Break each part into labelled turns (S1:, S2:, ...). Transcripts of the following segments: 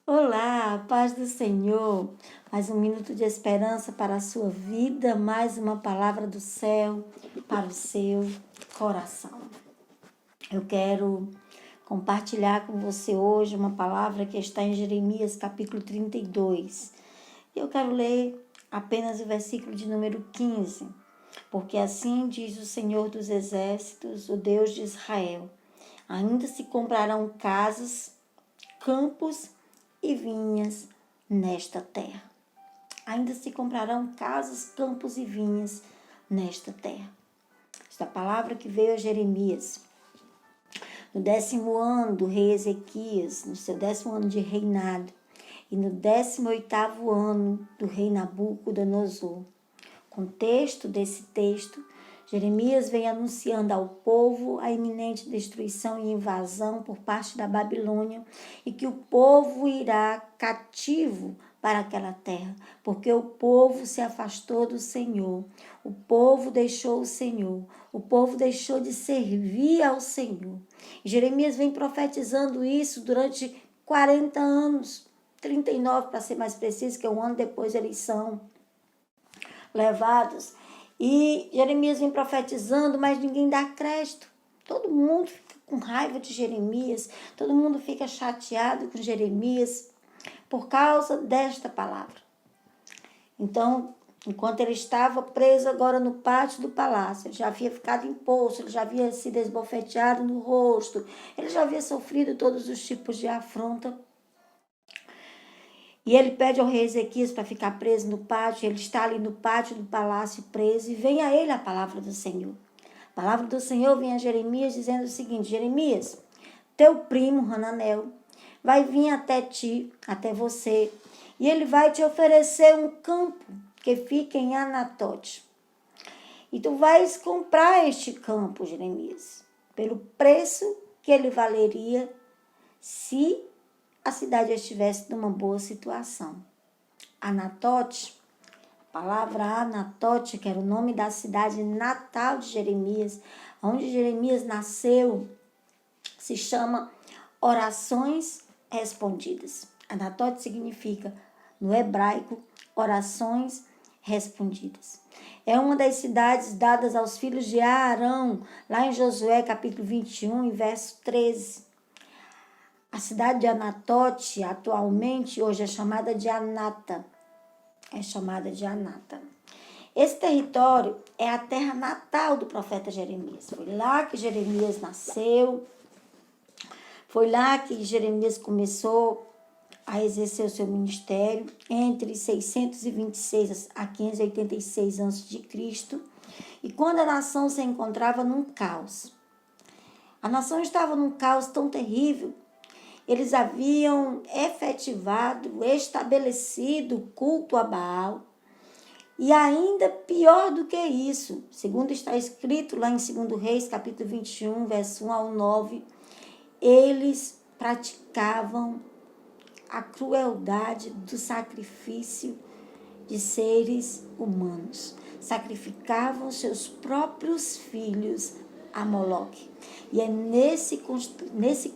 S1: Olá, paz do Senhor. Mais um minuto de esperança para a sua vida, mais uma palavra do céu para o seu coração. Eu quero compartilhar com você hoje uma palavra que está em Jeremias capítulo 32. Eu quero ler apenas o versículo de número 15, porque assim diz o Senhor dos Exércitos, o Deus de Israel: ainda se comprarão casas, campos e vinhas nesta terra. Ainda se comprarão casas, campos e vinhas nesta terra. Esta palavra que veio a Jeremias no 10º ano do rei Ezequias, no seu 10º ano de reinado, e no 18º ano do rei Nabucodonosor. O contexto desse texto, Jeremias vem anunciando ao povo a iminente destruição e invasão por parte da Babilônia e que o povo irá cativo para aquela terra, porque o povo se afastou do Senhor, o povo deixou o Senhor, o povo deixou de servir ao Senhor. E Jeremias vem profetizando isso durante 40 anos, 39 para ser mais preciso, que é um ano depois da eleição, levados. E Jeremias vem profetizando, mas ninguém dá crédito. Todo mundo fica com raiva de Jeremias, todo mundo fica chateado com Jeremias por causa desta palavra. Então, enquanto ele estava preso agora no pátio do palácio, ele já havia ficado imposto, ele já havia sido esbofeteado no rosto, ele já havia sofrido todos os tipos de afronta. E ele pede ao rei Ezequias para ficar preso no pátio. Ele está ali no pátio do palácio preso e vem a ele a palavra do Senhor. A palavra do Senhor vem a Jeremias dizendo o seguinte: Jeremias, teu primo Hananel vai vir até ti, até você, e ele vai te oferecer um campo que fica em Anatote. E tu vais comprar este campo, Jeremias, pelo preço que ele valeria se a cidade estivesse numa boa situação. Anatote, a palavra Anatote, que era o nome da cidade natal de Jeremias, onde Jeremias nasceu, se chama Orações Respondidas. Anatote significa, no hebraico, orações respondidas. É uma das cidades dadas aos filhos de Arão, lá em Josué capítulo 21, e verso 13. A cidade de Anatote, atualmente, hoje é chamada de Anata. Esse território é a terra natal do profeta Jeremias. Foi lá que Jeremias nasceu. Foi lá que Jeremias começou a exercer o seu ministério entre 626 a 586 a.C. E quando a nação se encontrava num caos. A nação estava num caos tão terrível. Eles haviam efetivado, estabelecido o culto a Baal. E ainda pior do que isso, segundo está escrito lá em 2 Reis, capítulo 21, verso 1 ao 9, eles praticavam a crueldade do sacrifício de seres humanos. Sacrificavam seus próprios filhos a Moloque. E é nesse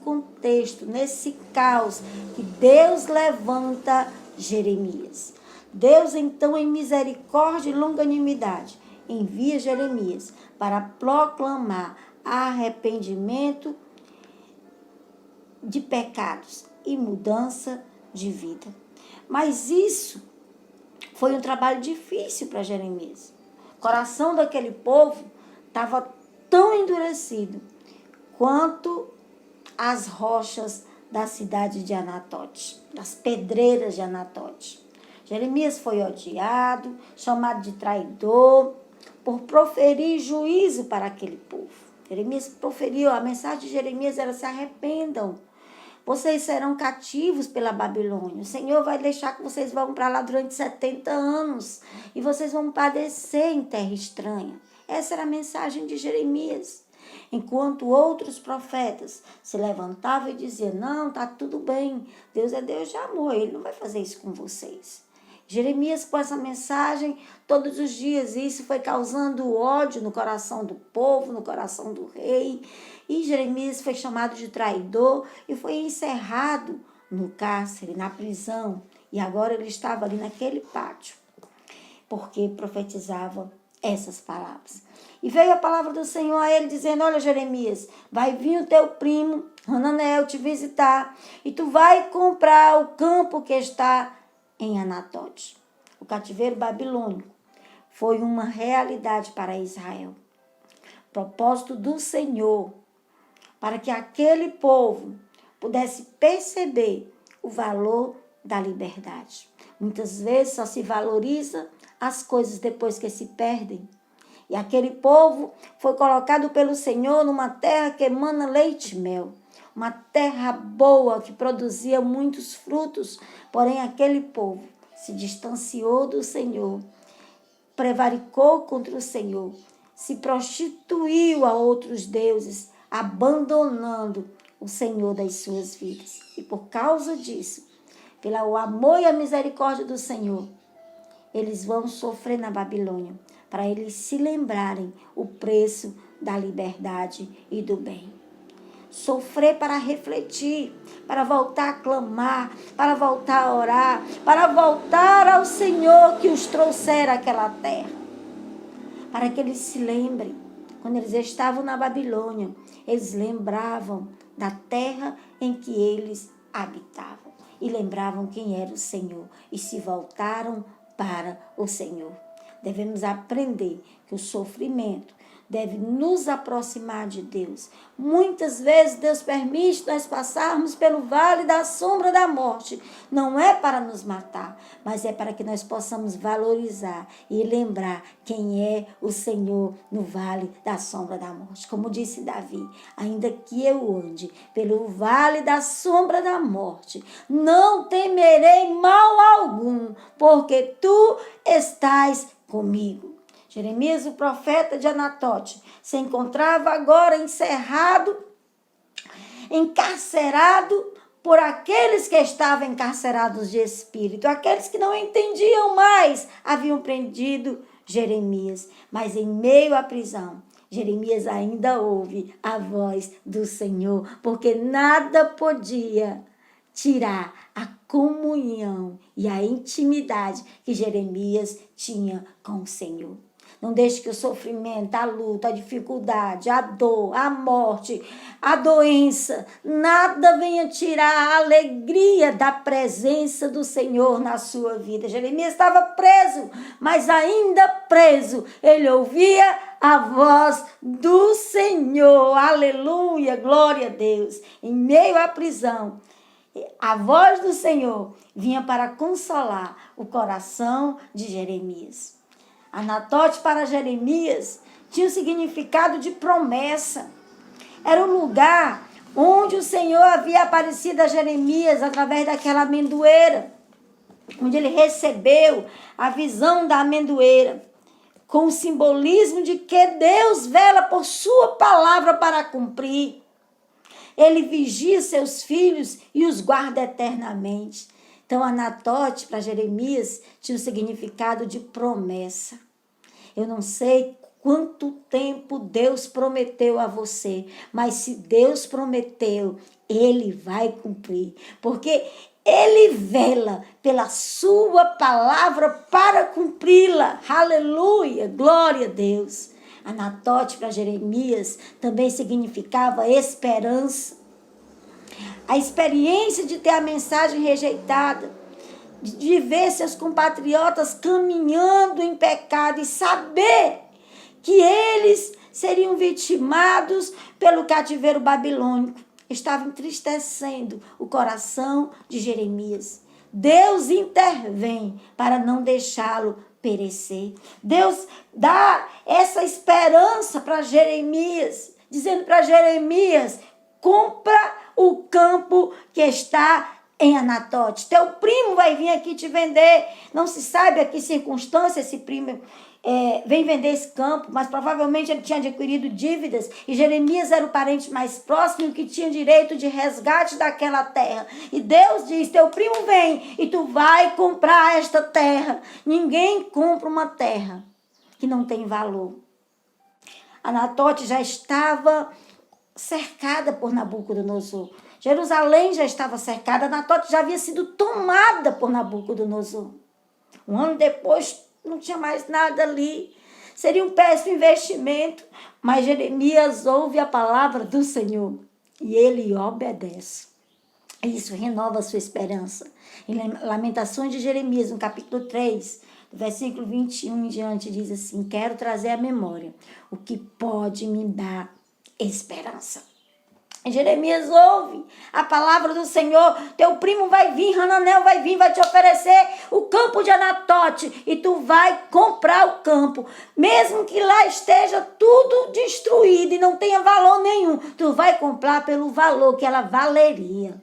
S1: contexto, nesse caos, que Deus levanta Jeremias. Deus, então, em misericórdia e longanimidade, envia Jeremias para proclamar arrependimento de pecados e mudança de vida. Mas isso foi um trabalho difícil para Jeremias. O coração daquele povo estava tão endurecido quanto as rochas da cidade de Anatote, das pedreiras de Anatote. Jeremias foi odiado, chamado de traidor, por proferir juízo para aquele povo. Jeremias proferiu, a mensagem de Jeremias era: se arrependam, vocês serão cativos pela Babilônia. O Senhor vai deixar que vocês vão para lá durante 70 anos e vocês vão padecer em terra estranha. Essa era a mensagem de Jeremias. Enquanto outros profetas se levantavam e diziam: não, está tudo bem, Deus é Deus de amor, Ele não vai fazer isso com vocês. Jeremias, com essa mensagem, todos os dias, isso foi causando ódio no coração do povo, no coração do rei. E Jeremias foi chamado de traidor e foi encerrado no cárcere, na prisão, e agora ele estava ali naquele pátio, porque profetizava essas palavras. E veio a palavra do Senhor a ele dizendo: olha, Jeremias, vai vir o teu primo Hananel te visitar e tu vai comprar o campo que está em Anatote. O cativeiro babilônico foi uma realidade para Israel. Propósito do Senhor para que aquele povo pudesse perceber o valor da liberdade. Muitas vezes só se valoriza as coisas depois que se perdem. E aquele povo foi colocado pelo Senhor numa terra que emana leite e mel. Uma terra boa que produzia muitos frutos. Porém, aquele povo se distanciou do Senhor, prevaricou contra o Senhor, se prostituiu a outros deuses, abandonando o Senhor das suas vidas. E por causa disso, pelo amor e a misericórdia do Senhor, eles vão sofrer na Babilônia, para eles se lembrarem o preço da liberdade e do bem. Sofrer para refletir, para voltar a clamar, para voltar a orar, para voltar ao Senhor que os trouxera àquela terra. Para que eles se lembrem, quando eles estavam na Babilônia, eles lembravam da terra em que eles habitavam. E lembravam quem era o Senhor e se voltaram para o Senhor. Devemos aprender que o sofrimento deve nos aproximar de Deus. Muitas vezes Deus permite nós passarmos pelo vale da sombra da morte. Não é para nos matar, mas é para que nós possamos valorizar e lembrar quem é o Senhor no vale da sombra da morte. Como disse Davi, ainda que eu ande pelo vale da sombra da morte, não temerei mal algum, porque tu estás comigo. Jeremias, o profeta de Anatote, se encontrava agora encerrado, encarcerado por aqueles que estavam encarcerados de espírito. Aqueles que não entendiam mais haviam prendido Jeremias. Mas em meio à prisão, Jeremias ainda ouve a voz do Senhor, porque nada podia tirar a comunhão e a intimidade que Jeremias tinha com o Senhor. Não deixe que o sofrimento, a luta, a dificuldade, a dor, a morte, a doença, nada venha tirar a alegria da presença do Senhor na sua vida. Jeremias estava preso, mas ainda preso, ele ouvia a voz do Senhor. Aleluia, glória a Deus. Em meio à prisão, a voz do Senhor vinha para consolar o coração de Jeremias. Anatote para Jeremias tinha o significado de promessa. Era o lugar onde o Senhor havia aparecido a Jeremias através daquela amendoeira, onde ele recebeu a visão da amendoeira, com o simbolismo de que Deus vela por sua palavra para cumprir. Ele vigia seus filhos e os guarda eternamente. Então, Anatote para Jeremias tinha o significado de promessa. Eu não sei quanto tempo Deus prometeu a você, mas se Deus prometeu, Ele vai cumprir, porque Ele vela pela sua palavra para cumpri-la. Aleluia, glória a Deus. Anatote para Jeremias também significava esperança. A experiência de ter a mensagem rejeitada, de ver seus compatriotas caminhando em pecado e saber que eles seriam vitimados pelo cativeiro babilônico, estava entristecendo o coração de Jeremias. Deus intervém para não deixá-lo perecer. Deus dá essa esperança para Jeremias, dizendo para Jeremias: compra o campo que está em Anatote. Teu primo vai vir aqui te vender. Não se sabe a que circunstância esse primo vem vender esse campo, mas provavelmente ele tinha adquirido dívidas e Jeremias era o parente mais próximo que tinha direito de resgate daquela terra. E Deus diz: teu primo vem e tu vai comprar esta terra. Ninguém compra uma terra que não tem valor. Anatote já estava cercada por Nabucodonosor. Jerusalém já estava cercada, Anatote já havia sido tomada por Nabucodonosor. Um ano depois, não tinha mais nada ali. Seria um péssimo investimento, mas Jeremias ouve a palavra do Senhor e ele obedece. Isso renova a sua esperança. Em Lamentações de Jeremias, no capítulo 3, do versículo 21 em diante, diz assim: quero trazer à memória o que pode me dar esperança. Jeremias ouve a palavra do Senhor. Teu primo vai vir, Hananel vai vir, vai te oferecer o campo de Anatote e tu vai comprar o campo. Mesmo que lá esteja tudo destruído e não tenha valor nenhum, tu vai comprar pelo valor que ela valeria.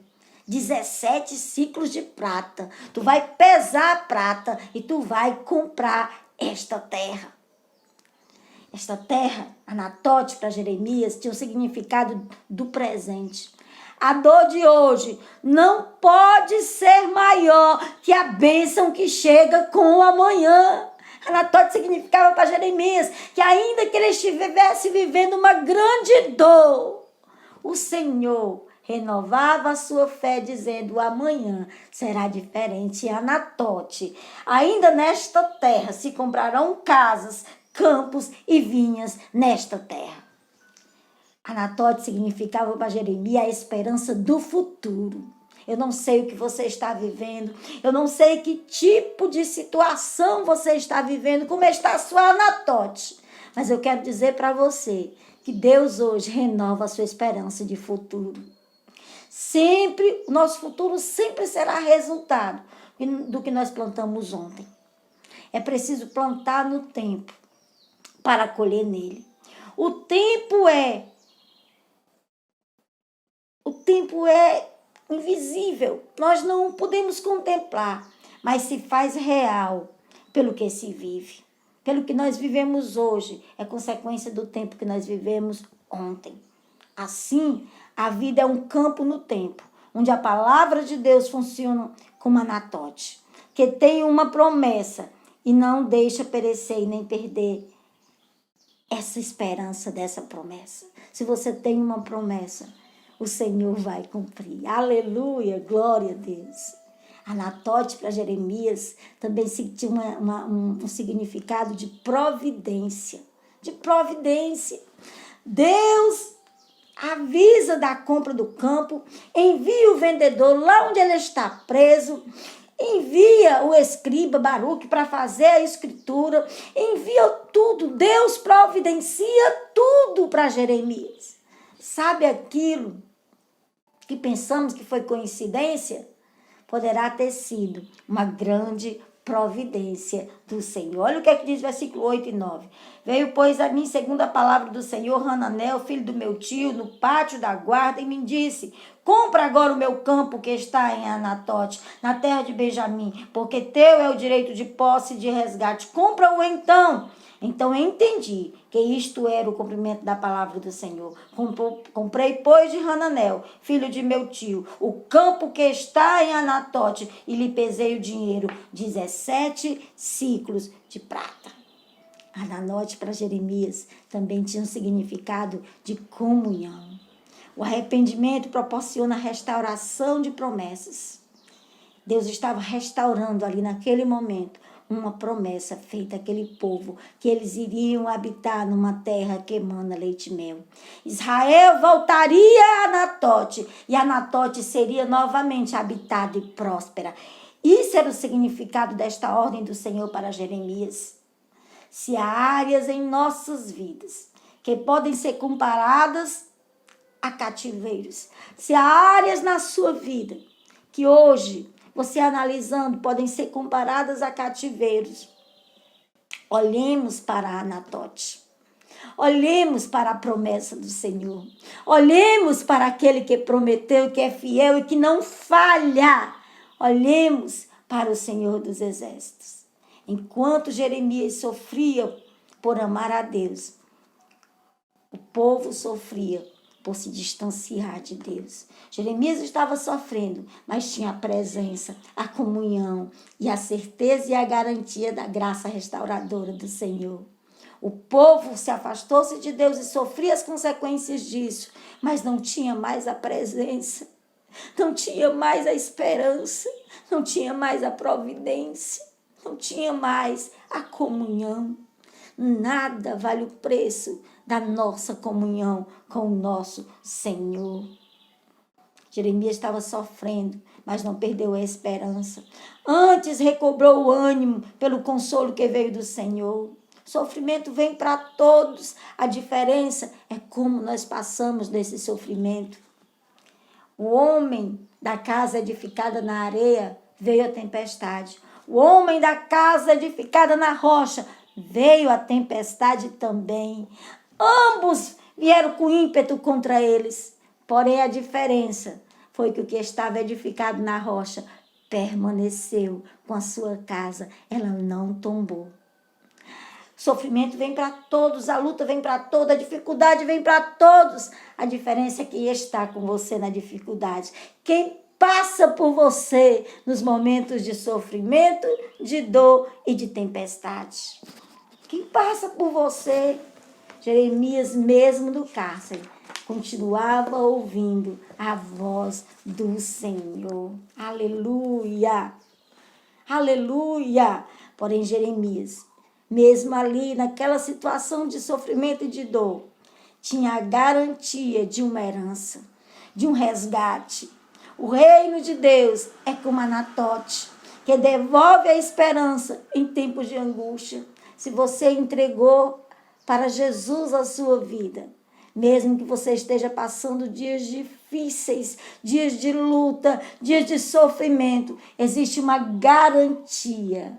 S1: 17 ciclos de prata. Tu vai pesar a prata e tu vai comprar esta terra. Esta terra, Anatote, para Jeremias, tinha o significado do presente. A dor de hoje não pode ser maior que a bênção que chega com o amanhã. Anatote significava para Jeremias que ainda que ele estivesse vivendo uma grande dor, o Senhor renovava a sua fé, dizendo: o amanhã será diferente. Anatote, ainda nesta terra se comprarão casas, campos e vinhas nesta terra. Anatote significava para Jeremias a esperança do futuro. Eu não sei o que você está vivendo, eu não sei que tipo de situação você está vivendo, como está a sua Anatote, mas eu quero dizer para você que Deus hoje renova a sua esperança de futuro. Sempre, o nosso futuro sempre será resultado do que nós plantamos ontem. É preciso plantar no tempo para colher nele. O tempo é invisível. Nós não podemos contemplar, mas se faz real pelo que se vive. Pelo que nós vivemos hoje é consequência do tempo que nós vivemos ontem. Assim, a vida é um campo no tempo, onde a palavra de Deus funciona como Anatote, que tem uma promessa e não deixa perecer e nem perder essa esperança dessa promessa. Se você tem uma promessa, o Senhor vai cumprir. Aleluia, glória a Deus. Anatote para Jeremias também tinha um significado de providência. De providência. Deus avisa da compra do campo, envia o vendedor lá onde ele está preso, envia o escriba Baruque para fazer a escritura, envia tudo, Deus providencia tudo para Jeremias. Sabe aquilo que pensamos que foi coincidência? Poderá ter sido uma grande providência do Senhor. Olha o que é que diz versículo 8 e 9. Veio, pois, a mim, segundo a palavra do Senhor, Hananel, filho do meu tio, no pátio da guarda, e me disse: compra agora o meu campo que está em Anatote, na terra de Benjamim, porque teu é o direito de posse e de resgate. Compra-o então. Então eu entendi que isto era o cumprimento da palavra do Senhor. Comprei, pois, de Hananel, filho de meu tio, o campo que está em Anatote, e lhe pesei o dinheiro, 17 ciclos de prata. Anatote para Jeremias também tinha um significado de comunhão. O arrependimento proporciona a restauração de promessas. Deus estava restaurando ali naquele momento uma promessa feita àquele povo, que eles iriam habitar numa terra que emana leite e mel. Israel voltaria a Anatote, e Anatote seria novamente habitada e próspera. Isso era o significado desta ordem do Senhor para Jeremias. Se há áreas em nossas vidas que podem ser comparadas a cativeiros, se há áreas na sua vida que hoje, você analisando, podem ser comparadas a cativeiros, olhemos para Anatote. Olhemos para a promessa do Senhor. Olhemos para aquele que prometeu, que é fiel e que não falha. Olhemos para o Senhor dos Exércitos. Enquanto Jeremias sofria por amar a Deus, o povo sofria por se distanciar de Deus. Jeremias estava sofrendo, mas tinha a presença, a comunhão e a certeza e a garantia da graça restauradora do Senhor. O povo se afastou-se de Deus e sofria as consequências disso, mas não tinha mais a presença. Não tinha mais a esperança, não tinha mais a providência, não tinha mais a comunhão. Nada vale o preço da nossa comunhão com o nosso Senhor. Jeremias estava sofrendo, mas não perdeu a esperança. Antes recobrou o ânimo pelo consolo que veio do Senhor. Sofrimento vem para todos. A diferença é como nós passamos desse sofrimento. O homem da casa edificada na areia veio a tempestade. O homem da casa edificada na rocha veio a tempestade também. Ambos vieram com ímpeto contra eles. Porém, a diferença foi que o que estava edificado na rocha permaneceu com a sua casa. Ela não tombou. Sofrimento vem para todos, a luta vem para todos, a dificuldade vem para todos. A diferença é que está com você na dificuldade. Quem passa por você nos momentos de sofrimento, de dor e de tempestade. Quem passa por você? Jeremias, mesmo do cárcere, continuava ouvindo a voz do Senhor. Aleluia! Aleluia! Porém, Jeremias, mesmo ali naquela situação de sofrimento e de dor, tinha a garantia de uma herança, de um resgate. O reino de Deus é como Anatote, que devolve a esperança em tempos de angústia. Se você entregou para Jesus a sua vida, mesmo que você esteja passando dias difíceis, dias de luta, dias de sofrimento, existe uma garantia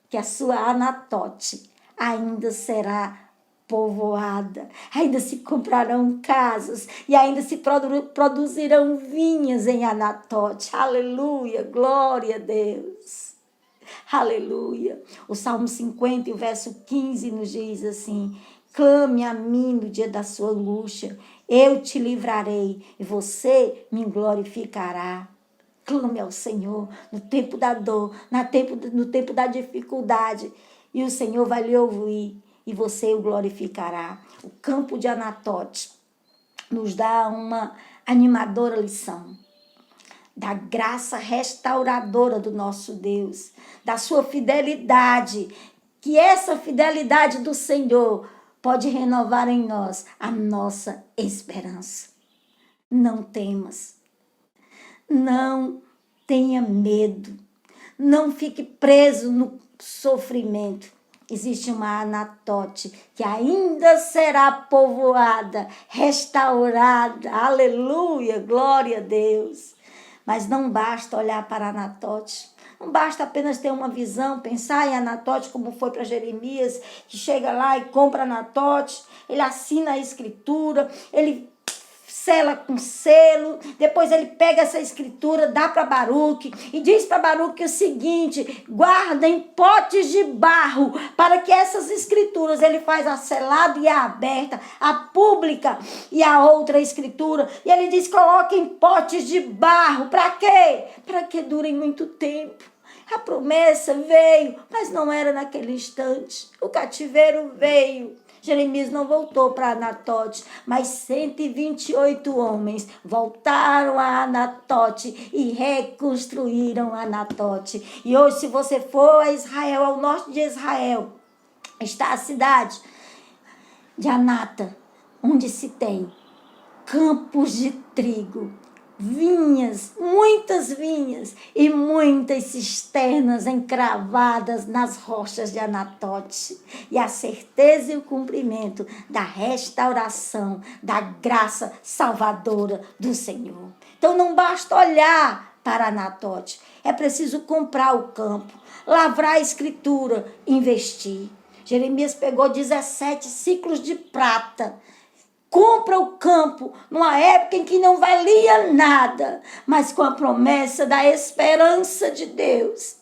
S1: que a sua Anatote ainda será povoada, ainda se comprarão casas e ainda se produzirão vinhas em Anatote. Aleluia, glória a Deus. Aleluia. O Salmo 50, o verso 15 nos diz assim: clame a mim no dia da sua angústia, eu te livrarei e você me glorificará. Clame ao Senhor no tempo da dor, no tempo da dificuldade, e o Senhor vai lhe ouvir e você o glorificará. O campo de Anatote nos dá uma animadora lição da graça restauradora do nosso Deus, da sua fidelidade, que essa fidelidade do Senhor pode renovar em nós a nossa esperança. Não temas. Não tenha medo, não fique preso no sofrimento. Existe uma Anatote que ainda será povoada, restaurada, aleluia, glória a Deus. Mas não basta olhar para Anatote, não basta apenas ter uma visão, pensar em Anatote como foi para Jeremias, que chega lá e compra Anatote, ele assina a escritura, ele sela com selo, depois ele pega essa escritura, dá para Baruque e diz para Baruque o seguinte: guarda em potes de barro, para que essas escrituras, ele faz a selada e a aberta, a pública e a outra escritura, e ele diz: coloque em potes de barro, para quê? Para que durem muito tempo. A promessa veio, mas não era naquele instante. O cativeiro veio. Jeremias não voltou para Anatote, mas 128 homens voltaram a Anatote e reconstruíram Anatote. E hoje, se você for a Israel, ao norte de Israel, está a cidade de Anata, onde se tem campos de trigo, vinhas, muitas vinhas e muitas cisternas encravadas nas rochas de Anatote. E a certeza e o cumprimento da restauração, da graça salvadora do Senhor. Então não basta olhar para Anatote, é preciso comprar o campo, lavrar a escritura, investir. Jeremias pegou 17 ciclos de prata, compra o campo numa época em que não valia nada, mas com a promessa da esperança de Deus,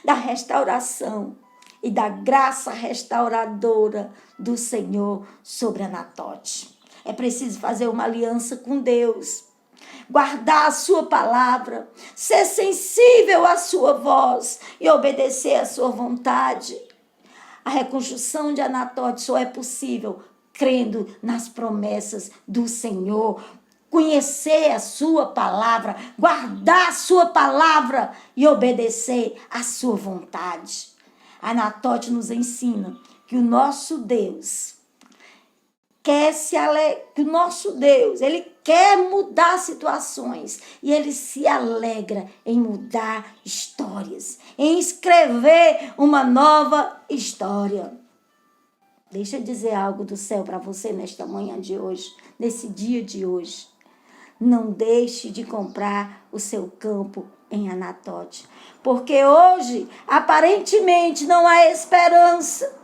S1: da restauração e da graça restauradora do Senhor sobre Anatote. É preciso fazer uma aliança com Deus, guardar a sua palavra, ser sensível à sua voz e obedecer à sua vontade. A reconstrução de Anatote só é possível crendo nas promessas do Senhor, conhecer a sua palavra, guardar a sua palavra e obedecer a sua vontade. Anatote nos ensina que o nosso Deus que o nosso Deus, ele quer mudar situações e ele se alegra em mudar histórias, em escrever uma nova história. Deixa eu dizer algo do céu para você nesta manhã de hoje, nesse dia de hoje. Não deixe de comprar o seu campo em Anatote, porque hoje, aparentemente, não há esperança.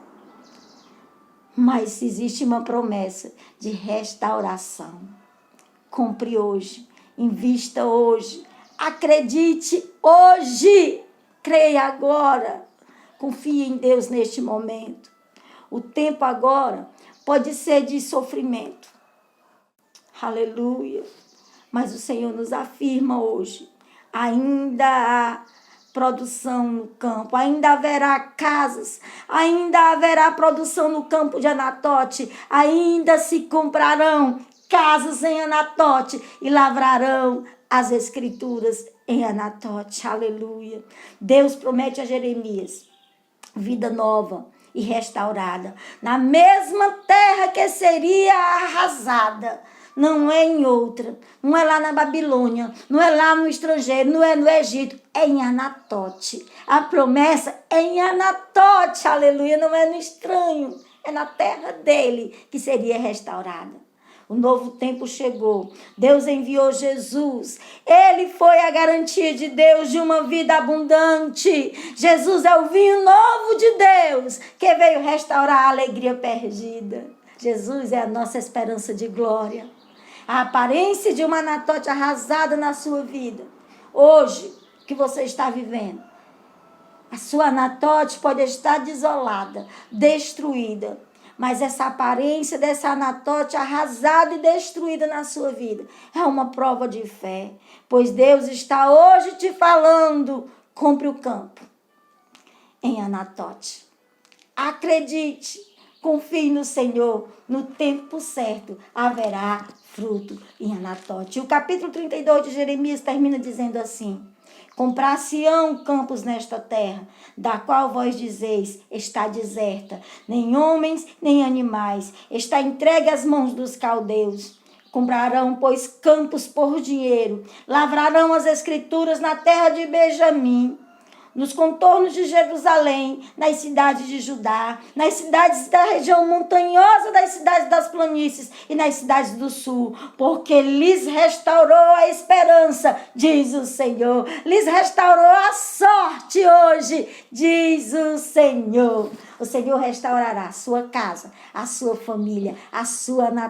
S1: Mas existe uma promessa de restauração. Compre hoje, invista hoje, acredite hoje, creia agora, confie em Deus neste momento. O tempo agora pode ser de sofrimento. Aleluia. Mas o Senhor nos afirma hoje, ainda há produção no campo, ainda haverá casas, ainda haverá produção no campo de Anatote, ainda se comprarão casas em Anatote e lavrarão as escrituras em Anatote. Aleluia. Deus promete a Jeremias vida nova e restaurada na mesma terra que seria arrasada. Não é em outra, não é lá na Babilônia, não é lá no estrangeiro, não é no Egito, é em Anatote. A promessa é em Anatote, aleluia, não é no estranho, é na terra dele que seria restaurada. O novo tempo chegou, Deus enviou Jesus, ele foi a garantia de Deus de uma vida abundante. Jesus é o vinho novo de Deus que veio restaurar a alegria perdida. Jesus é a nossa esperança de glória. A aparência de uma Anatote arrasada na sua vida. Hoje, que você está vivendo, a sua Anatote pode estar desolada, destruída. Mas essa aparência dessa Anatote arrasada e destruída na sua vida é uma prova de fé. Pois Deus está hoje te falando, compre o campo em Anatote. Acredite. Confie no Senhor, no tempo certo haverá fruto em Anatote. O capítulo 32 de Jeremias termina dizendo assim: comprar-se-ão campos nesta terra, da qual vós dizeis, está deserta, nem homens, nem animais, está entregue às mãos dos caldeus. Comprarão, pois, campos por dinheiro, lavrarão as escrituras na terra de Benjamim, nos contornos de Jerusalém, nas cidades de Judá, nas cidades da região montanhosa, das cidades das planícies e nas cidades do sul, porque lhes restaurou a esperança, diz o Senhor. Lhes restaurou a sorte hoje, diz o Senhor. O Senhor restaurará a sua casa, a sua família, a sua natureza.